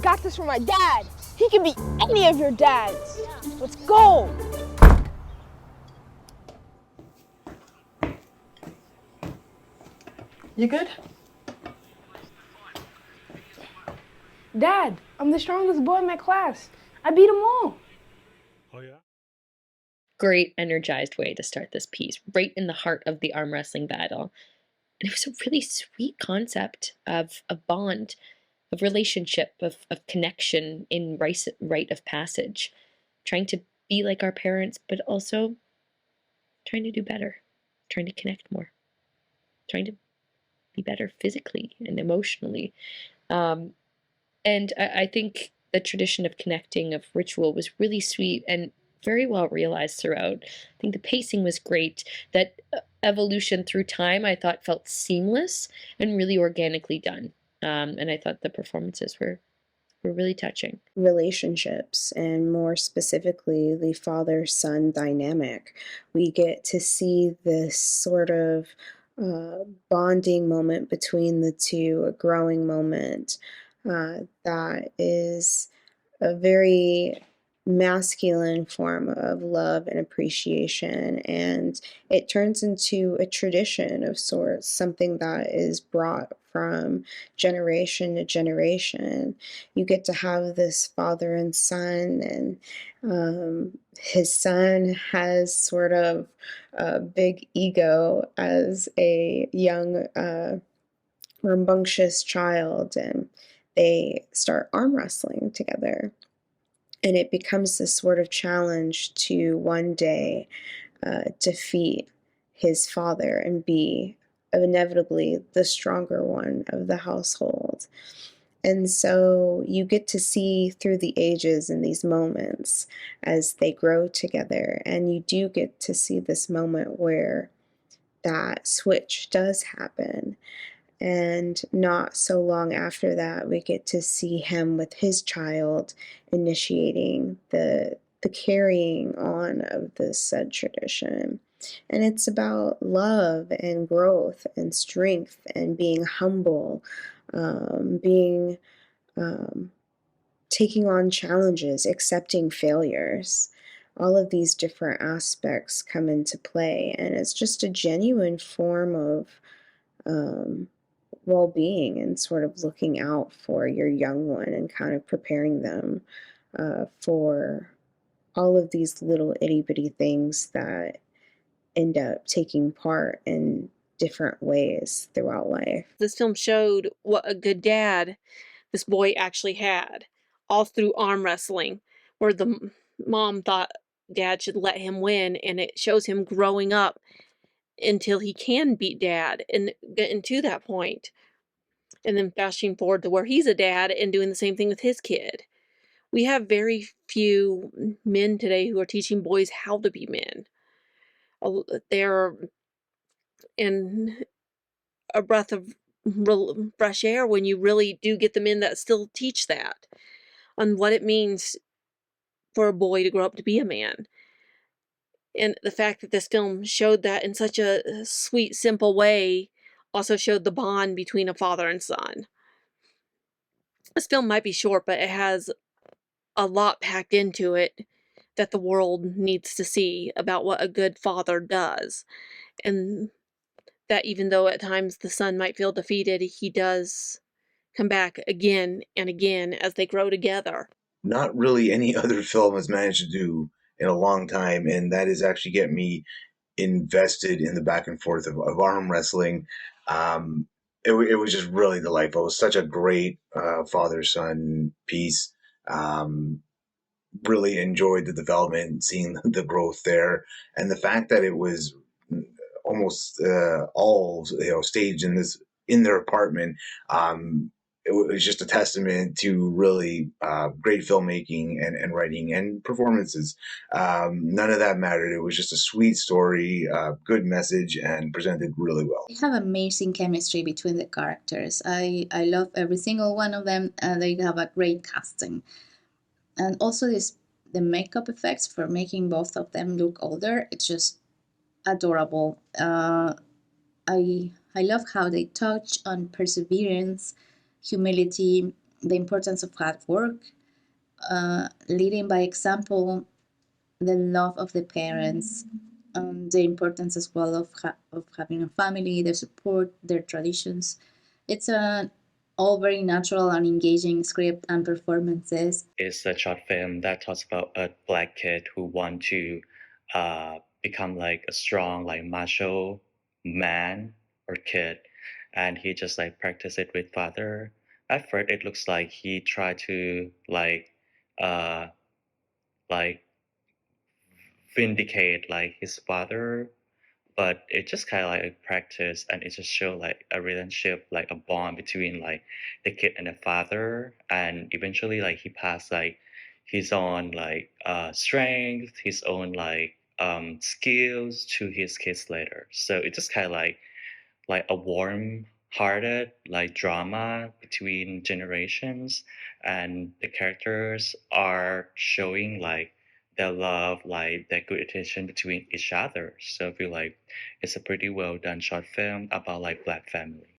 got this from my dad. He can be any of your dads. Let's go. You good? Dad, I'm the strongest boy in my class. I beat them all. Oh, yeah? Great energized way to start this piece, right in the heart of the arm wrestling battle. And it was a really sweet concept of bond, of relationship, of connection in rite of passage, trying to be like our parents, but also trying to do better, trying to connect more, trying to be better physically and emotionally. And I think the tradition of connecting, of ritual, was really sweet and very well realized throughout. I think the pacing was great. That evolution through time, I thought, felt seamless and really organically done. And I thought the performances were really touching. Relationships, and more specifically, the father-son dynamic. We get to see this sort of bonding moment between the two, a growing moment that is a very masculine form of love and appreciation, and it turns into a tradition of sorts, something that is brought from generation to generation. You get to have this father and son, and his son has sort of a big ego as a young rambunctious child, and they start arm wrestling together. And it becomes this sort of challenge to one day defeat his father and be inevitably the stronger one of the household. And so you get to see through the ages in these moments as they grow together. And you do get to see this moment where that switch does happen. And not so long after that, we get to see him with his child initiating the carrying on of this said tradition. And it's about love and growth and strength and being humble, being taking on challenges, accepting failures. All of these different aspects come into play, and it's just a genuine form of well-being and sort of looking out for your young one and kind of preparing them for all of these little itty-bitty things that end up taking part in different ways throughout life. This film showed what a good dad this boy actually had, all through arm wrestling, where the mom thought dad should let him win, and it shows him growing up until he can beat dad and getting to that point. And then fashing forward to where he's a dad and doing the same thing with his kid. We have very few men today who are teaching boys how to be men. They're in a breath of fresh air when you really do get the men that still teach that on what it means for a boy to grow up to be a man. And the fact that this film showed that in such a sweet, simple way also showed the bond between a father and son. This film might be short, but it has a lot packed into it that the world needs to see about what a good father does. And that even though at times the son might feel defeated, he does come back again and again as they grow together. Not really any other film has managed to do in a long time, and that is actually get me invested in the back and forth of arm wrestling. It was just really delightful. It was such a great father-son piece. Really enjoyed the development, seeing the growth there, and the fact that it was almost all staged in their apartment. It was just a testament to really great filmmaking and writing and performances. None of that mattered. It was just a sweet story, good message, and presented really well. They have amazing chemistry between the characters. I love every single one of them. They have a great casting. And also the makeup effects for making both of them look older, it's just adorable. I love how they touch on perseverance, humility, the importance of hard work, leading by example, the love of the parents, the importance as well of having a family, their support, their traditions. It's a all very natural and engaging script and performances. It's a short film that talks about a black kid who want to become like a strong, like macho man or kid, and he just like practice it with father. At first, it looks like he tried to uh like vindicate like his father, but it just kind of like a practice, and it just show like a relationship, like a bond between like the kid and the father, and eventually like he passed like his own like strength, his own like skills to his kids later. So it just kind of like a warm hearted like drama between generations, and the characters are showing like their love, like their good attention between each other. So I feel like it's a pretty well done short film about like black family.